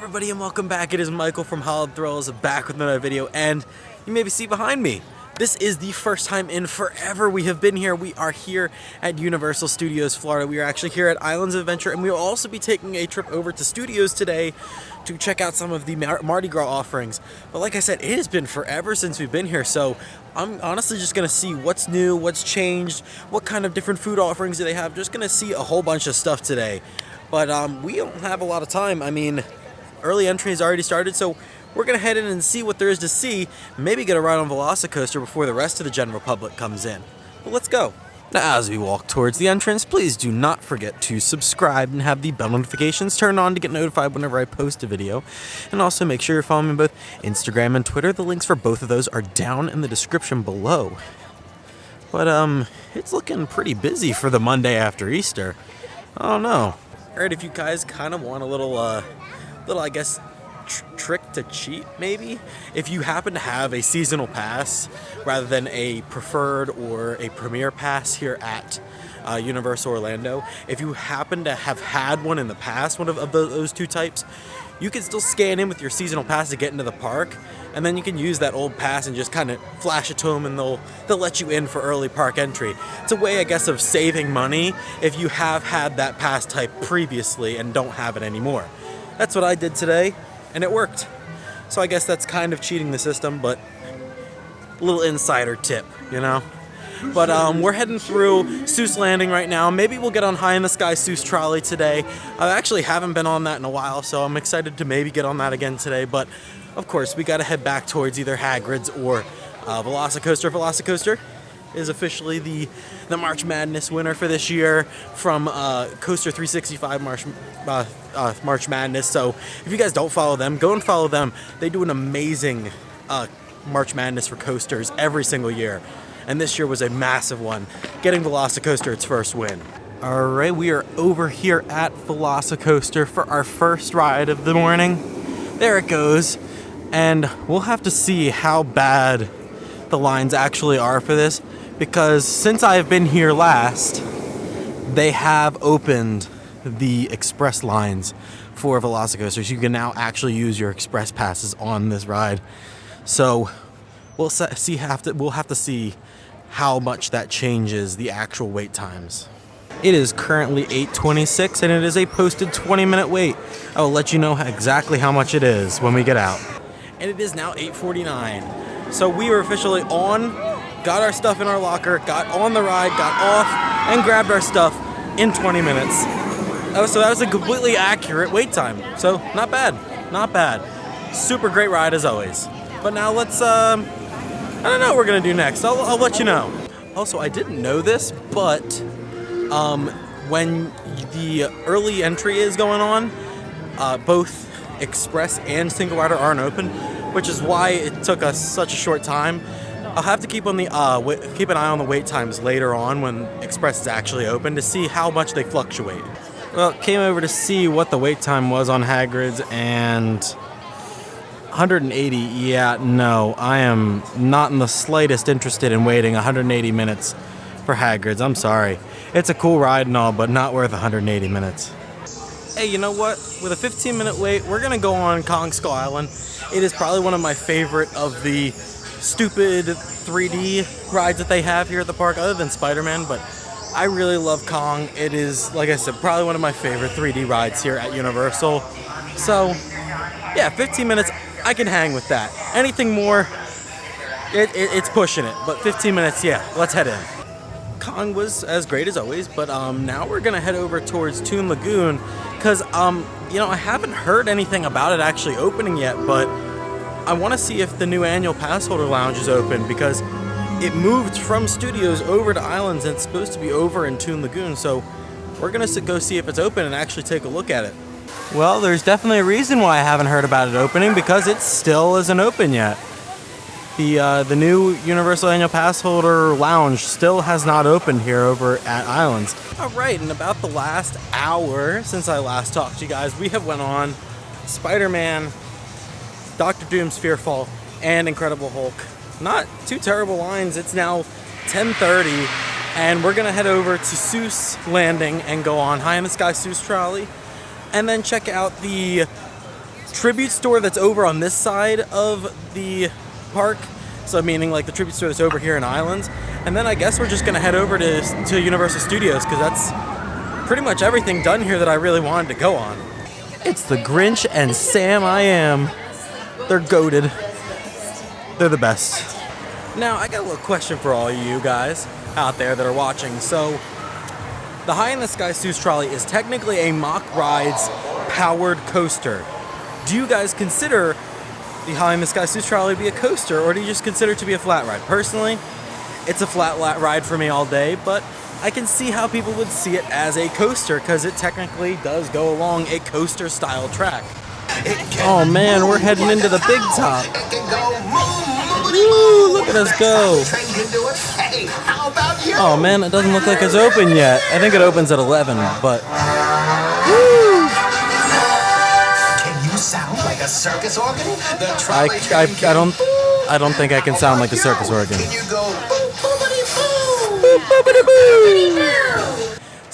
everybody, and welcome back. It is Michael from Hallowed Thrills back with another video, and you maybe see behind me, this is the first time in forever we have been here. We are here at Universal Studios Florida. We are actually here at Islands of Adventure, and we will also be taking a trip over to Studios today to check out some of the Mardi Gras offerings. But like I said, it has been forever since we've been here, so I'm honestly just going to see what's new, what's changed, what kind of different food offerings do they have. Just going to see a whole bunch of stuff today. But we don't have a lot of time. I mean, early entry has already started, so we're going to head in and see what there is to see, maybe get a ride on Velocicoaster before the rest of the general public comes in. But let's go. Now, as we walk towards the entrance, please do not forget to subscribe and have the bell notifications turned on to get notified whenever I post a video. And also make sure you're following me on both Instagram and Twitter. The links for both of those are down in the description below. But it's looking pretty busy for the Monday after Easter. I don't know. Alright, if you guys kind of want a little I guess, trick to cheat, maybe? If you happen to have a seasonal pass rather than a preferred or a premier pass here at Universal Orlando, if you happen to have had one in the past, one of those two types, you can still scan in with your seasonal pass to get into the park, and then you can use that old pass and just kind of flash it to them, and they'll let you in for early park entry. It's a way, I guess, of saving money if you have had that pass type previously and don't have it anymore. That's what I did today, and it worked. So I guess that's kind of cheating the system, but a little insider tip, you know? But we're heading through Seuss Landing right now. Maybe we'll get on High in the Sky Seuss Trolley today. I actually haven't been on that in a while, so I'm excited to maybe get on that again today. But, of course, we got to head back towards either Hagrid's or Velocicoaster. Velocicoaster is officially the March Madness winner for this year from Coaster 365 March Madness. So if you guys don't follow them, go and follow them. They do an amazing March Madness for coasters every single year. And this year was a massive one, getting Velocicoaster its first win. All right, we are over here at Velocicoaster for our first ride of the morning. There it goes. And we'll have to see how bad the lines actually are for this, because since I've been here last, they have opened the express lines for Velocicoasters. You can now actually use your express passes on this ride. So we'll have to see how much that changes the actual wait times. It is currently 8:26 and it is a posted 20-minute wait. I will let you know exactly how much it is when we get out. And it is now 8:49. So we are officially on, got our stuff in our locker, got on the ride, got off, and grabbed our stuff in 20 minutes. So that was a completely accurate wait time. So not bad, not bad. Super great ride as always. But now let's, I don't know what we're gonna do next. I'll let you know. Also, I didn't know this, but when the early entry is going on, both express and single rider aren't open, which is why it took us such a short time. I'll have to keep an eye on the wait times later on when express is actually open to see how much they fluctuate. Well, came over to see what the wait time was on Hagrid's, and 180, yeah, no, I am not in the slightest interested in waiting 180 minutes for Hagrid's. I'm sorry. It's a cool ride and all, but not worth 180 minutes. Hey, you know what? With a 15-minute wait, we're going to go on Kong Skull Island. It is probably one of my favorite of the stupid 3D rides that they have here at the park, other than Spider-Man, but I really love Kong. It is, like I said, probably one of my favorite 3D rides here at Universal. So, yeah, 15 minutes, I can hang with that. Anything more, it's pushing it. But 15 minutes, yeah, let's head in. Kong was as great as always, but now we're gonna head over towards Toon Lagoon, because you know, I haven't heard anything about it actually opening yet, but I want to see if the new annual pass holder lounge is open, because it moved from Studios over to Islands and it's supposed to be over in Toon Lagoon. So we're gonna go see if it's open and actually take a look at it. Well, there's definitely a reason why I haven't heard about it opening, because it still isn't open yet. The new Universal Annual Pass Holder Lounge still has not opened here over at Islands. Alright, in about the last hour since I last talked to you guys, we have went on Spider-Man, Doctor Doom's Fearfall, and Incredible Hulk. Not too terrible lines. It's now 10:30, and we're going to head over to Seuss Landing and go on High in the Sky Seuss Trolley, and then check out the tribute store that's over on this side of the park. So meaning like the tribute store that's over here in Islands. And then I guess we're just gonna head over to Universal Studios because that's pretty much everything done here that I really wanted to go on. It's the Grinch and Sam I Am. They're goated. They're the best. Now, I got a little question for all you guys out there that are watching. So, the High in the Sky Seuss Trolley is technically a Mock Rides powered coaster. Do you guys consider the High in the Sky Seuss Trolley to be a coaster, or do you just consider it to be a flat ride? Personally, it's a flat ride for me all day, but I can see how people would see it as a coaster because it technically does go along a coaster style track. Oh man, we're heading into the big top. Woo, look at us go. Oh man, it doesn't look like it's open yet. I think it opens at 11, but woo. Can you sound like a circus organ? I don't think I can sound like a circus organ. Can you go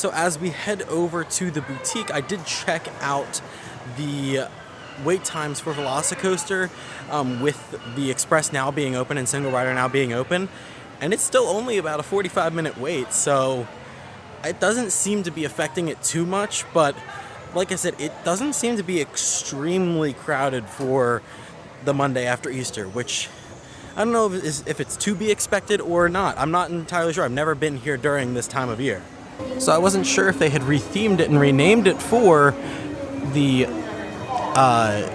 So as we head over to the boutique, I did check out the wait times for Velocicoaster with the Express now being open and Single Rider now being open, and it's still only about a 45-minute wait, so it doesn't seem to be affecting it too much, but like I said, it doesn't seem to be extremely crowded for the Monday after Easter, which I don't know if it's to be expected or not. I'm not entirely sure. I've never been here during this time of year. So I wasn't sure if they had rethemed it and renamed it for the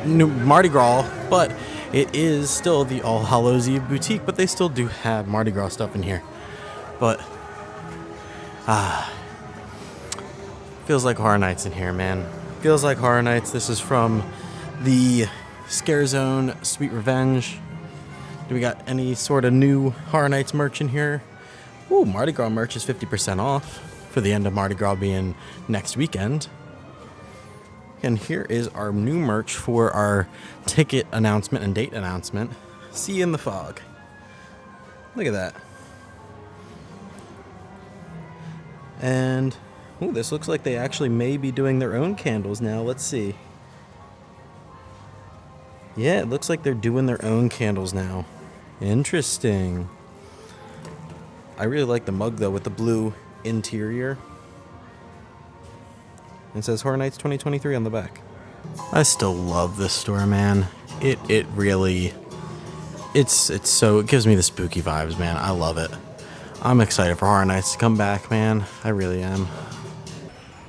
new Mardi Gras, but it is still the All Hallows Eve boutique, but they still do have Mardi Gras stuff in here. But feels like Horror Nights in here, man. Feels like Horror Nights. This is from the Scare Zone Sweet Revenge. Do we got any sort of new Horror Nights merch in here? Ooh, Mardi Gras merch is 50% off for the end of Mardi Gras being next weekend. And here is our new merch for our ticket announcement and date announcement. See you in the fog. Look at that. And ooh, this looks like they actually may be doing their own candles now. Let's see. Yeah, it looks like they're doing their own candles now. Interesting. I really like the mug though with the blue interior. It says Horror Nights 2023 on the back. I still love this store, man. It really, it gives me the spooky vibes, man. I love it. I'm excited for Horror Nights to come back, man. I really am.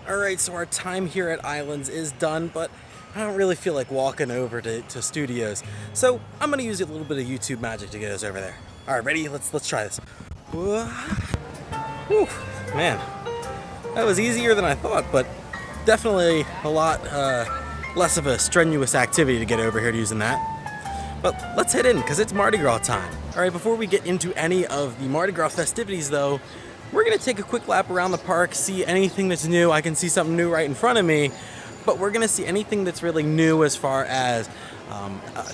Alright, so our time here at Islands is done, but I don't really feel like walking over to studios. So I'm gonna use a little bit of YouTube magic to get us over there. Alright, ready? Let's try this. Whew, man. That was easier than I thought, but definitely a lot less of a strenuous activity to get over here to using that. But let's head in, because it's Mardi Gras time. Alright, before we get into any of the Mardi Gras festivities though, we're going to take a quick lap around the park, see anything that's new. I can see something new right in front of me, but we're going to see anything that's really new as far as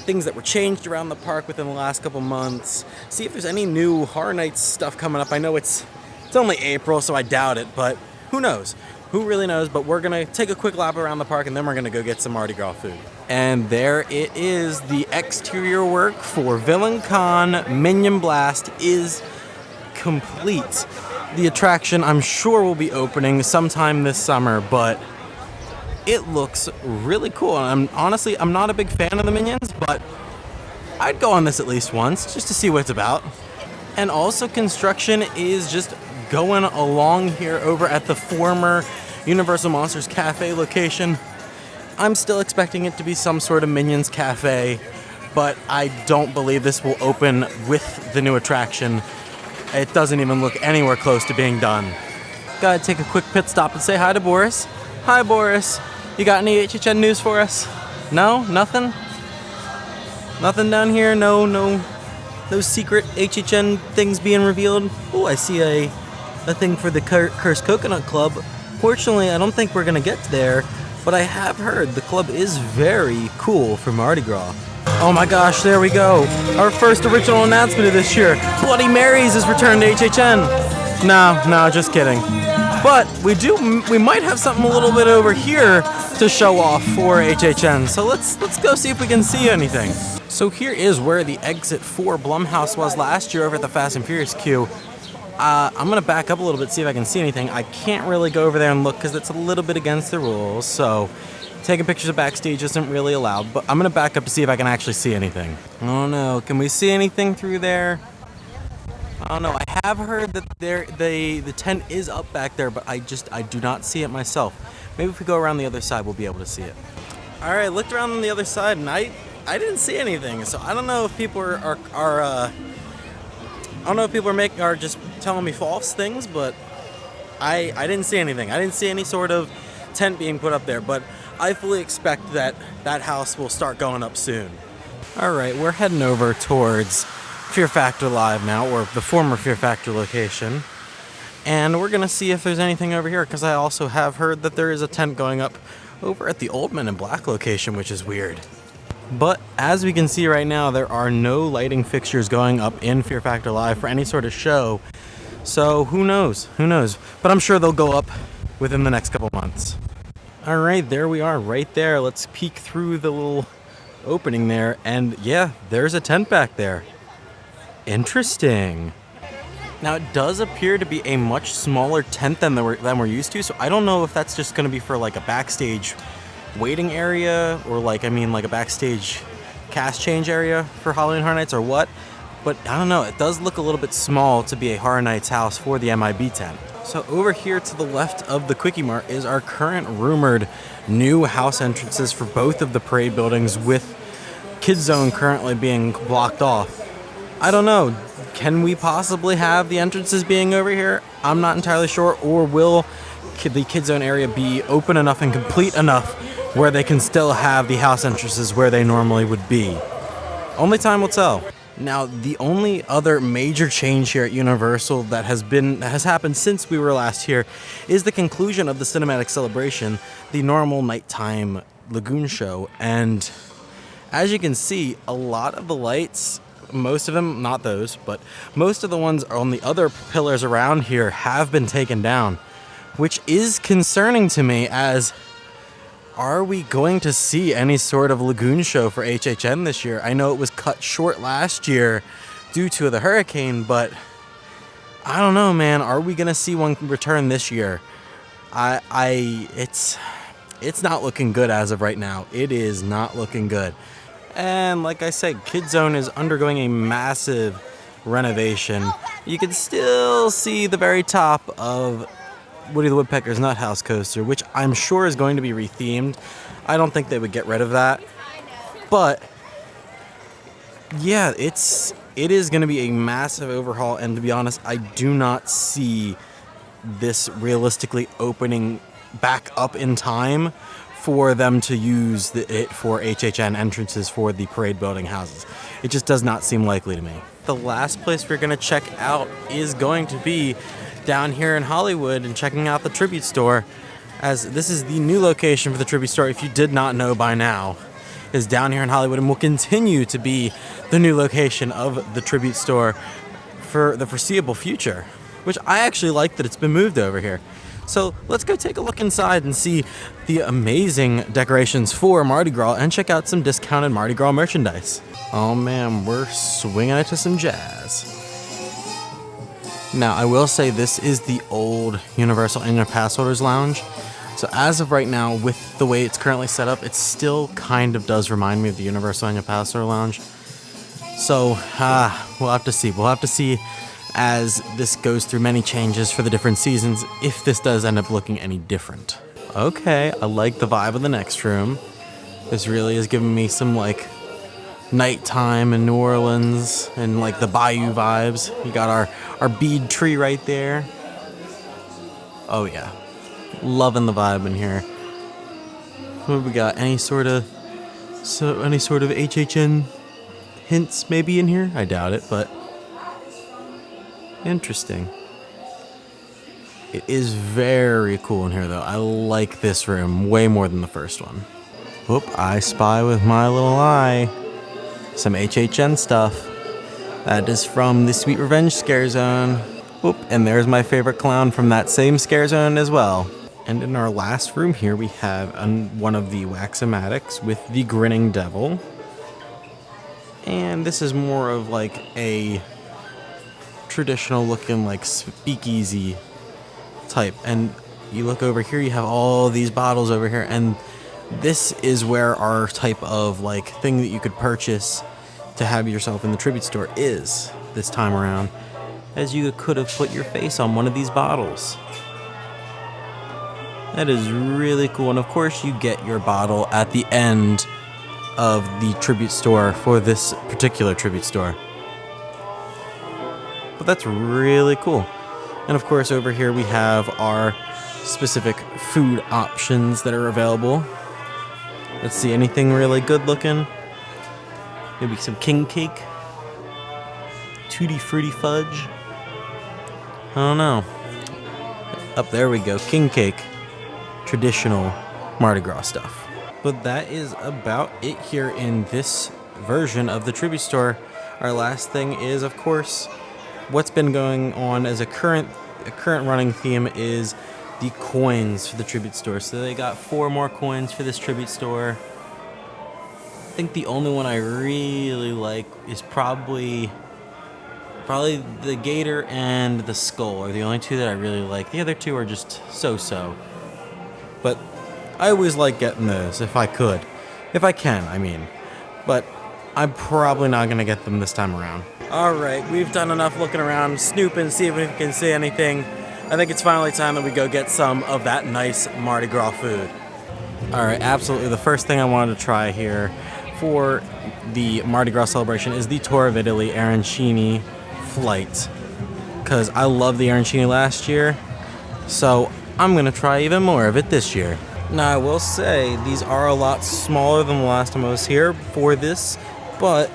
things that were changed around the park within the last couple months. See if there's any new Horror Nights stuff coming up. I know it's only April, so I doubt it, but who knows? Who really knows? But we're going to take a quick lap around the park, and then we're going to go get some Mardi Gras food. And there it is. The exterior work for Villain Con Minion Blast is complete. The attraction, I'm sure, will be opening sometime this summer, but it looks really cool. And I'm not a big fan of the Minions, but I'd go on this at least once just to see what it's about. And also, construction is just going along here over at the former Universal Monsters Cafe location. I'm still expecting it to be some sort of Minions Cafe, but I don't believe this will open with the new attraction. It doesn't even look anywhere close to being done. Gotta take a quick pit stop and say hi to Boris. Hi, Boris. You got any HHN news for us? No? Nothing? Nothing down here? No secret HHN things being revealed? Oh, I see a thing for the Cursed Coconut Club. Fortunately, I don't think we're gonna get there, but I have heard the club is very cool for Mardi Gras. Oh my gosh, there we go. Our first original announcement of this year. Bloody Mary's is returned to HHN. No, just kidding. But we might have something a little bit over here to show off for HHN. So let's go see if we can see anything. So here is where the exit for Blumhouse was last year over at the Fast and Furious queue. I'm gonna back up a little bit, see if I can see anything. I can't really go over there and look because it's a little bit against the rules. So taking pictures of backstage isn't really allowed. But I'm gonna back up to see if I can actually see anything. Oh no, can we see anything through there? Oh no, I have heard that the tent is up back there, but I do not see it myself. Maybe if we go around the other side, we'll be able to see it. All right, looked around on the other side, and I didn't see anything. So I don't know if people are just telling me false things, but I didn't see anything. I didn't see any sort of tent being put up there, but I fully expect that house will start going up soon. All right, we're heading over towards Fear Factor Live now, or the former Fear Factor location. And we're gonna see if there's anything over here, because I also have heard that there is a tent going up over at the Old Men in Black location, which is weird. But as we can see right now, there are no lighting fixtures going up in Fear Factor Live for any sort of show. So who knows? Who knows? But I'm sure they'll go up within the next couple months. All right, there we are right there. Let's peek through the little opening there. And yeah, there's a tent back there. Interesting. Now it does appear to be a much smaller tent than we're used to. So I don't know if that's just going to be for like a backstage waiting area, or like a backstage cast change area for Halloween Horror Nights or what. But I don't know, it does look a little bit small to be a Horror Nights house for the MIB tent. So over here to the left of the Quickie Mart is our current rumored new house entrances for both of the parade buildings, with Kids Zone currently being blocked off. I don't know, can we possibly have the entrances being over here? I'm not entirely sure. Or will the Kids Zone area be open enough and complete enough where they can still have the house entrances where they normally would be? Only time will tell. Now, the only other major change here at Universal that has happened since we were last here is the conclusion of the Cinematic Celebration, the normal nighttime lagoon show. And as you can see, a lot of the lights, most of them, not those, but most of the ones on the other pillars around here have been taken down, which is concerning to me, as are we going to see any sort of lagoon show for HHN this year? I know it was cut short last year due to the hurricane, but I don't know, man. Are we going to see one return this year? It's not looking good as of right now. It is not looking good. And like I said, Kid Zone is undergoing a massive renovation. You can still see the very top of Woody the Woodpecker's Nut House coaster, which I'm sure is going to be rethemed. I don't think they would get rid of that. But yeah, it is going to be a massive overhaul, and to be honest, I do not see this realistically opening back up in time for them to use it for HHN entrances for the parade building houses. It just does not seem likely to me. The last place we're going to check out is going to be down here in Hollywood and checking out the Tribute Store, as this is the new location for the Tribute Store, if you did not know by now, is down here in Hollywood and will continue to be the new location of the Tribute Store for the foreseeable future, which I actually like that it's been moved over here. So let's go take a look inside and see the amazing decorations for Mardi Gras and check out some discounted Mardi Gras merchandise. Oh man, we're swinging it to some jazz. Now, I will say this is the old Universal Annual Pass Holders Lounge. So as of right now, with the way it's currently set up, it still kind of does remind me of the Universal Annual Pass Holder Lounge. So, we'll have to see. We'll have to see as this goes through many changes for the different seasons, if this does end up looking any different. Okay, I like the vibe of the next room. This really is giving me some, like, nighttime in New Orleans and like the bayou vibes. You got our bead tree right there. Oh yeah, loving the vibe in here. What have we got? Any sort of HHN hints maybe in here? I doubt it, but interesting. It is very cool in here though. I like this room way more than the first one. Whoop, I spy with my little eye some HHN stuff. That is from the Sweet Revenge Scare Zone. Oop, and there's my favorite clown from that same scare zone as well. And in our last room here, we have one of the Wax-O-Matics with the Grinning Devil. And this is more of like a traditional looking like speakeasy type. And you look over here, you have all these bottles over here, and this is where our type of like thing that you could purchase to have yourself in the tribute store is this time around, as you could have put your face on one of these bottles. That is really cool, and of course you get your bottle at the end of the tribute store for this particular tribute store. But that's really cool. And of course over here we have our specific food options that are available. Let's see, anything really good looking? Maybe some king cake? Tutti Frutti Fudge? I don't know. Up there we go, king cake. Traditional Mardi Gras stuff. But that is about it here in this version of the tribute store. Our last thing is, of course, what's been going on as a current running theme is the coins for the tribute store. So they got 4 more coins for this tribute store. I think the only one I really like is probably the gator and the skull are the only 2 that I really like. The other 2 are just so-so. But I always like getting those if I could. If I can, I mean. But I'm probably not going to get them this time around. Alright, we've done enough looking around, snooping, see if we can see anything. I think it's finally time that we go get some of that nice Mardi Gras food. Alright, absolutely. The first thing I wanted to try here for the Mardi Gras celebration is the Tour of Italy arancini flight. Because I loved the arancini last year, so I'm going to try even more of it this year. Now, I will say, these are a lot smaller than the last time I was here for this, but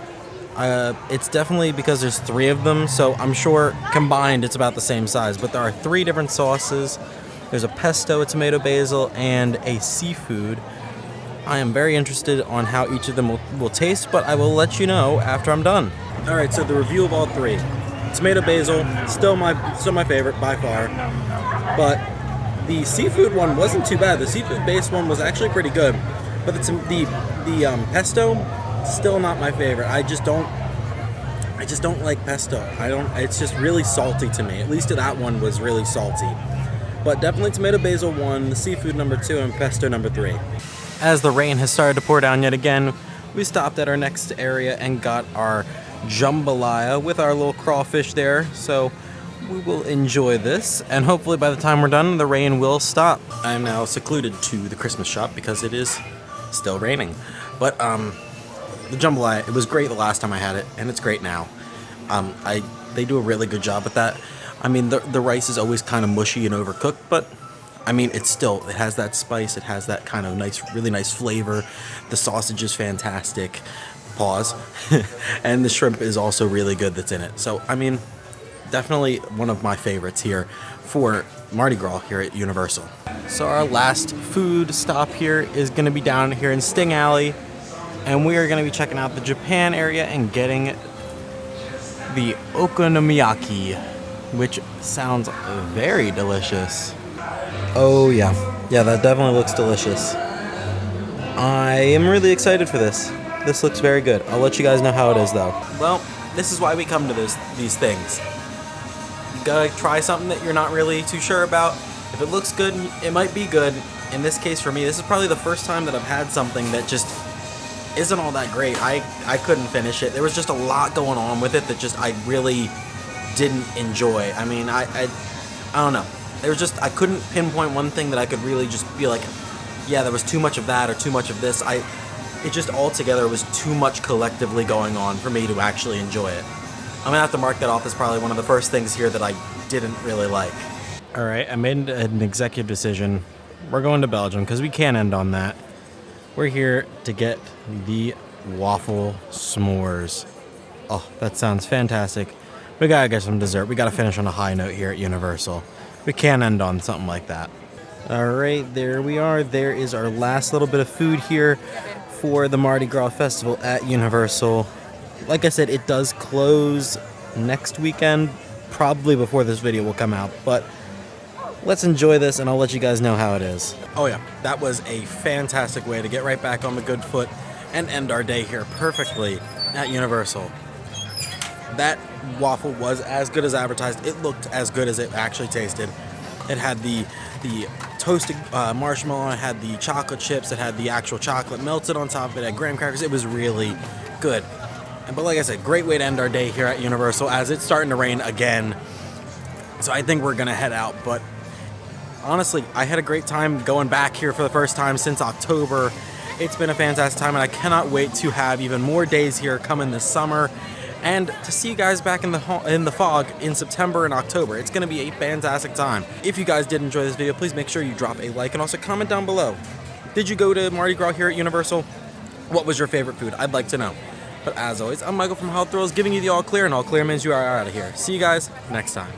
it's definitely because there's 3 of them, so I'm sure combined it's about the same size. But there are 3 different sauces. There's a pesto, a tomato basil, and a seafood. I am very interested on how each of them will taste, but I will let you know after I'm done. Alright, so the review of all 3. Tomato basil, still my favorite by far, but the seafood one wasn't too bad. The seafood-based one was actually pretty good, but the pesto, still not my favorite. I just don't like pesto. It's just really salty to me. At least that one was really salty. But definitely tomato basil 1, the seafood number 2, and pesto number 3. As the rain has started to pour down yet again, we stopped at our next area and got our jambalaya with our little crawfish there. So we will enjoy this, and hopefully by the time we're done, the rain will stop. I am now secluded to the Christmas shop because it is still raining. But the jambalaya, it was great the last time I had it, and it's great now. They do a really good job with that. I mean, the rice is always kind of mushy and overcooked, but I mean, it has that spice, it has that kind of really nice flavor. The sausage is fantastic. Pause. And the shrimp is also really good that's in it. So, I mean, definitely one of my favorites here for Mardi Gras here at Universal. So our last food stop here is going to be down here in Sting Alley, and we are going to be checking out the Japan area and getting the okonomiyaki, which sounds very delicious. Oh yeah, that definitely looks delicious. I am really excited for this. This looks very good. I'll let you guys know how it is though. Well, this is why we come to these things. You gotta try something that you're not really too sure about. If it looks good, it might be good. In this case for me, this is probably the first time that I've had something that just isn't all that great. I couldn't finish it. There was just a lot going on with it that just I really didn't enjoy. I mean, I don't know. There was just, I couldn't pinpoint one thing that I could really just be like, yeah, there was too much of that or too much of this. It just altogether was too much collectively going on for me to actually enjoy it. I'm gonna have to mark that off as probably one of the first things here that I didn't really like. All right, I made an executive decision. We're going to Belgium because we can't end on that. We're here to get the waffle s'mores. Oh, that sounds fantastic. We gotta get some dessert. We gotta finish on a high note here at Universal. We can't end on something like that. All right, there we are. There is our last little bit of food here for the Mardi Gras Festival at Universal. Like I said, it does close next weekend, probably before this video will come out, but let's enjoy this and I'll let you guys know how it is. Oh yeah, that was a fantastic way to get right back on the good foot and end our day here perfectly at Universal. That waffle was as good as advertised. It looked as good as it actually tasted. It had the toasted marshmallow, it had the chocolate chips, it had the actual chocolate melted on top of it, it had graham crackers. It was really good. But like I said, great way to end our day here at Universal as it's starting to rain again. So I think we're gonna head out, but honestly, I had a great time going back here for the first time since October. It's been a fantastic time and I cannot wait to have even more days here coming this summer and to see you guys back in the fog in September and October. It's gonna be a fantastic time. If you guys did enjoy this video, please make sure you drop a like and also comment down below. Did you go to Mardi Gras here at Universal? What was your favorite food? I'd like to know. But as always, I'm Michael from Hallows Eve giving you the all clear, and all clear means you are out of here. See you guys next time.